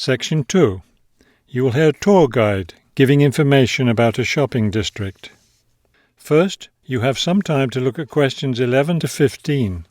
Section 2. You will hear a tour guide giving information about a shopping district. First, you have some time to look at questions 11 to 15.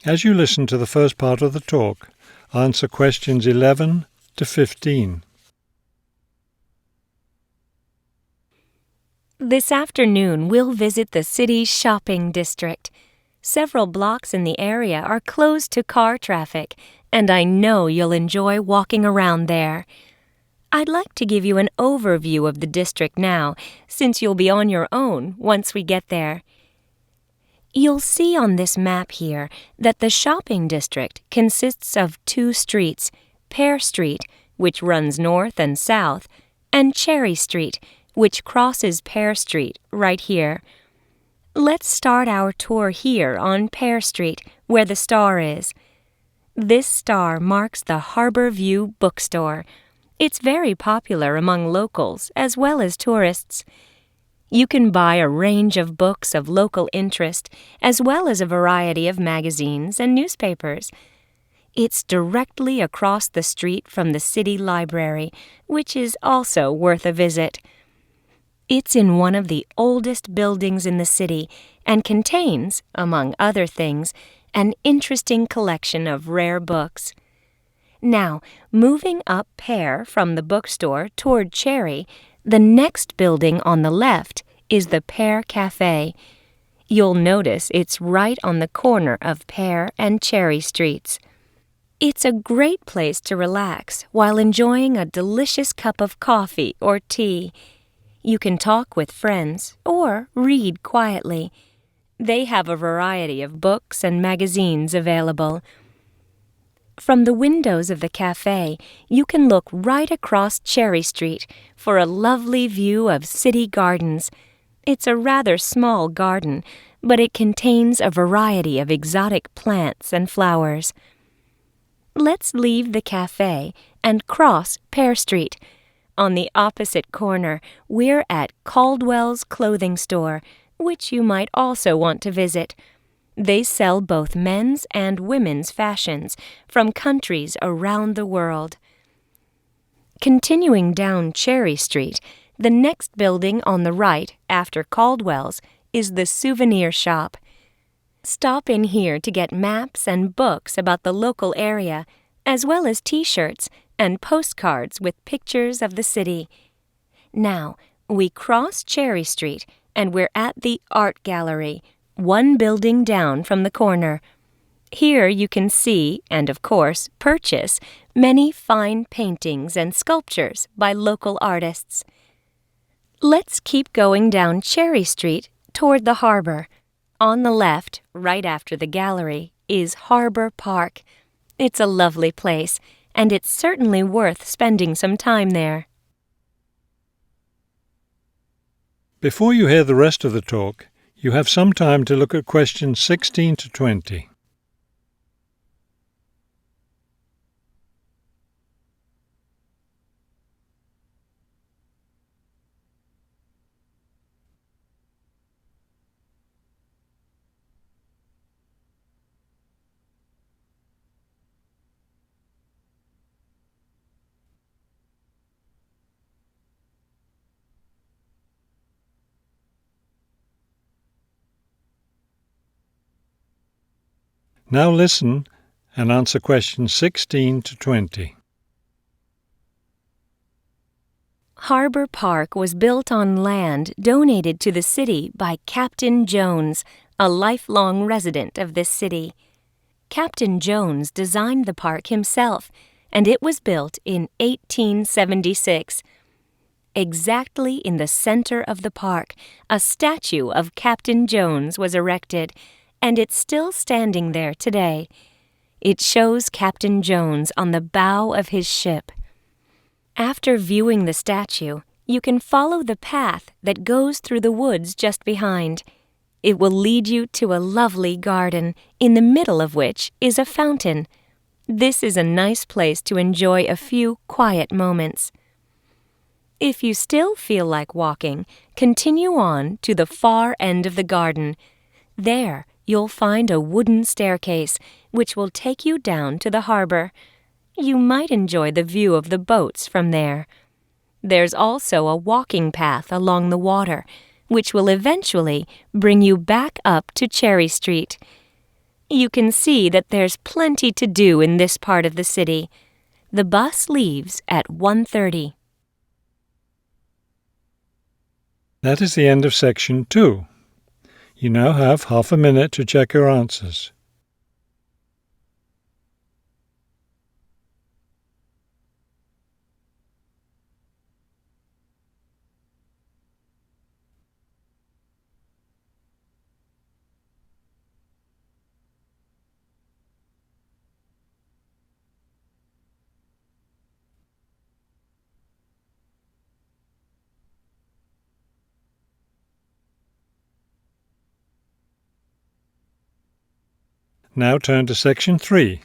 As you listen to the first part of the talk, answer questions 11 to 15. This afternoon, we'll visit the city's shopping district. Several blocks in the area are closed to car traffic, and I know you'll enjoy walking around there. I'd like to give you an overview of the district now, since you'll be on your own once we get there. You'll see on this map here that the shopping district consists of two streets, Pear Street, which runs north and south, and Cherry Street, which crosses Pear Street right here. Let's start our tour here on Pear Street, where the star is. This star marks the Harbor View bookstore. It's very popular among locals as well as tourists. You can buy a range of books of local interest, as well as a variety of magazines and newspapers. It's directly across the street from the city library, which is also worth a visit. It's in one of the oldest buildings in the city and contains, among other things, an interesting collection of rare books. Now, moving up Pear from the bookstore toward Cherry, the next building on the left is the Pear Cafe. You'll notice it's right on the corner of Pear and Cherry Streets. It's a great place to relax while enjoying a delicious cup of coffee or tea. You can talk with friends or read quietly. They have a variety of books and magazines available. From the windows of the cafe, you can look right across Cherry Street for a lovely view of city gardens. It's a rather small garden, but it contains a variety of exotic plants and flowers. Let's leave the cafe and cross Pear Street. On the opposite corner, we're at Caldwell's clothing store, which you might also want to visit. They sell both men's and women's fashions from countries around the world. Continuing down Cherry Street, the next building on the right after Caldwell's is the souvenir shop. Stop in here to get maps and books about the local area, as well as T-shirts and postcards with pictures of the city. Now, we cross Cherry Street and we're at the Art Gallery, one building down from the corner. Here you can see, and of course purchase, many fine paintings and sculptures by local artists. Let's keep going down Cherry Street toward the harbor. On the left, right after the gallery, is Harbor Park. It's a lovely place, and it's certainly worth spending some time there. Before you hear the rest of the talk, you have some time to look at questions 16 to 20. Now listen and answer questions 16 to 20. Harbor Park was built on land donated to the city by Captain Jones, a lifelong resident of this city. Captain Jones designed the park himself, and it was built in 1876. Exactly in the center of the park, a statue of Captain Jones was erected, and it's still standing there today. It shows Captain Jones on the bow of his ship. After viewing the statue, you can follow the path that goes through the woods just behind. It will lead you to a lovely garden, in the middle of which is a fountain. This is a nice place to enjoy a few quiet moments. If you still feel like walking, continue on to the far end of the garden. There, you'll find a wooden staircase, which will take you down to the harbor. You might enjoy the view of the boats from there. There's also a walking path along the water, which will eventually bring you back up to Cherry Street. You can see that there's plenty to do in this part of the city. The bus leaves at 1:30. That is the end of section 2. You now have half a minute to check your answers. Now turn to section 3.